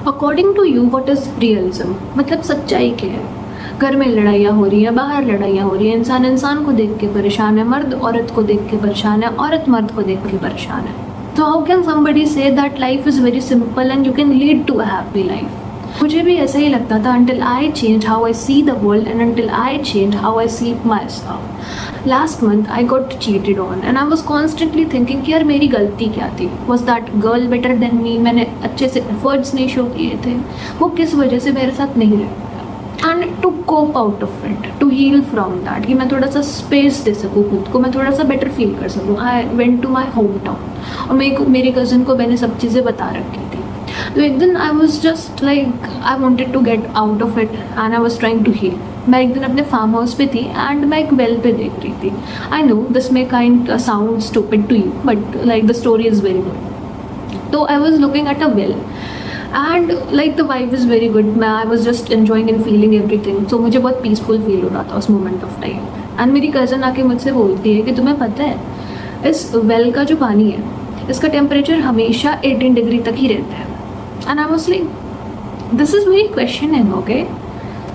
According to you what is realism? मतलब सच्चाई क्या है? घर में लड़ाइयाँ हो रही हैं, बाहर लड़ाइयाँ हो रही हैं, इंसान इंसान को देख के परेशान है, मर्द औरत को देख के परेशान है, औरत मर्द को देख के परेशान है. तो how can somebody say that life is very simple and you can lead to a happy life? मुझे भी ऐसा ही लगता था until I changed how I see the world and until I changed how I see myself. Last month I got cheated on and I was constantly thinking कि यार मेरी गलती क्या थी? Was that girl better than me? मैंने अच्छे से efforts नहीं शो किए थे, वो किस वजह से मेरे साथ नहीं रह पाया? And to cope out of it, to heal from that, कि मैं थोड़ा सा space दे सकूँ खुद को, मैं थोड़ा सा better feel कर सकूँ, I went to my hometown और मेरी cousin को मैंने सब चीज़ें बता रखी थी. तो एक दिन I was just like I wanted to get out of it and I was trying to heal. मैं एक दिन अपने फार्म हाउस पे थी एंड मैं एक वेल पे देख रही थी. I know this may kind sound stupid to you but like the story is very good. तो I was looking at a well and like the vibe is very good. मैं I was just enjoying and feeling everything. So मुझे बहुत peaceful feel हो रहा था उस moment of time. And मेरी cousin आके मुझसे बोलती है कि तुम्हें पता है इस वेल का जो पानी है इसका टेम्परेचर हमेशा 18 डिग्री तक ही रहता है. And I was like this is very questioning. Okay,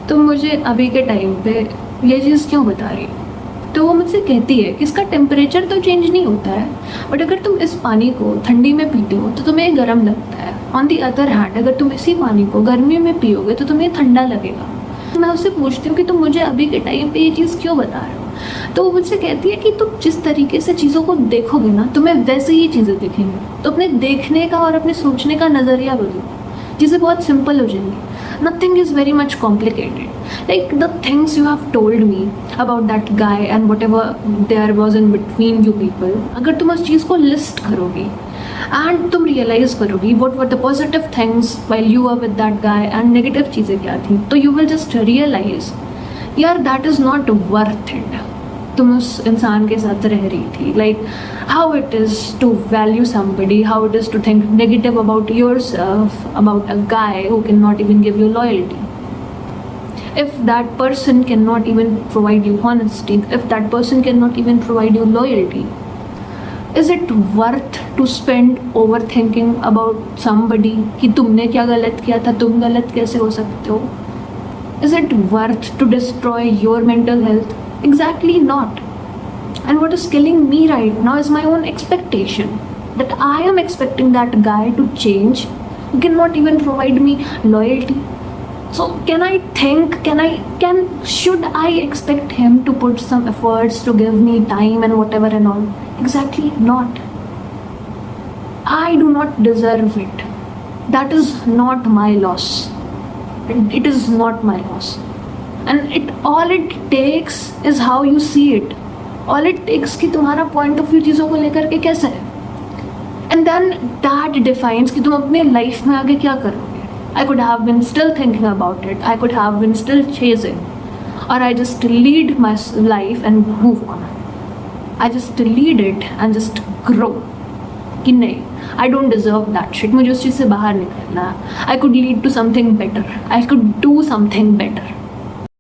तो मुझे अभी के टाइम पे ये चीज़ क्यों बता रही? तो वो मुझसे कहती है कि इसका टेम्परेचर तो चेंज नहीं होता है बट अगर तुम इस पानी को ठंडी में पीते हो तो तुम्हें गर्म लगता है. ऑन दी अदर हैंड अगर तुम इसी पानी को गर्मी में पियोगे तो तुम्हें ठंडा लगेगा. मैं उससे पूछती हूँ कि तुम मुझे अभी के टाइम पे ये चीज़ क्यों बता रहे हो? तो वो मुझसे कहती है कि तुम जिस तरीके से चीज़ों को देखोगे ना तुम्हें वैसे ही चीज़ें दिखेंगी. तो अपने देखने का और अपने सोचने का नज़रिया बदलो, चीज़ें बहुत सिंपल हो जाएंगी. Nothing is very much complicated. Like the things you have told me about that guy and whatever there was in between you people, अगर तुम उस चीज़ को लिस्ट करोगी एंड तुम रियलाइज़ करोगी what were the positive things while you are with that guy and negative चीज़ें क्या थी, तो यू विल जस्ट रियलाइज यार that is not worth it. तुम उस इंसान के साथ रह रही थी. Like how it is to value somebody, how it is to think negative about yourself, about a guy who can not even give you loyalty. If that person cannot even provide you honesty, if that person cannot even provide you loyalty, is it worth to spend overthinking about somebody कि तुमने क्या गलत किया था, तुम गलत कैसे हो सकते हो? Is it worth to destroy your mental health? Exactly not. And what is killing me right now is my own expectation, that I am expecting that guy to change who cannot even provide me loyalty. So should I expect him to put some efforts to give me time and whatever and all? Exactly not. I do not deserve it. That is not my loss. It is not my loss. And all it takes is how you see it. All it takes कि तुम्हारा point of view चीज़ों को लेकर के कैसा है. And then that defines कि तुम अपने life में आगे क्या करोगे. I could have been still thinking about it. I could have been still chasing. Or I just lead my life and move on. I just lead it and just grow. कि नहीं, I don't deserve that shit. मुझे उस चीज़ से बाहर निकलना है. I could lead to something better. I could do something better.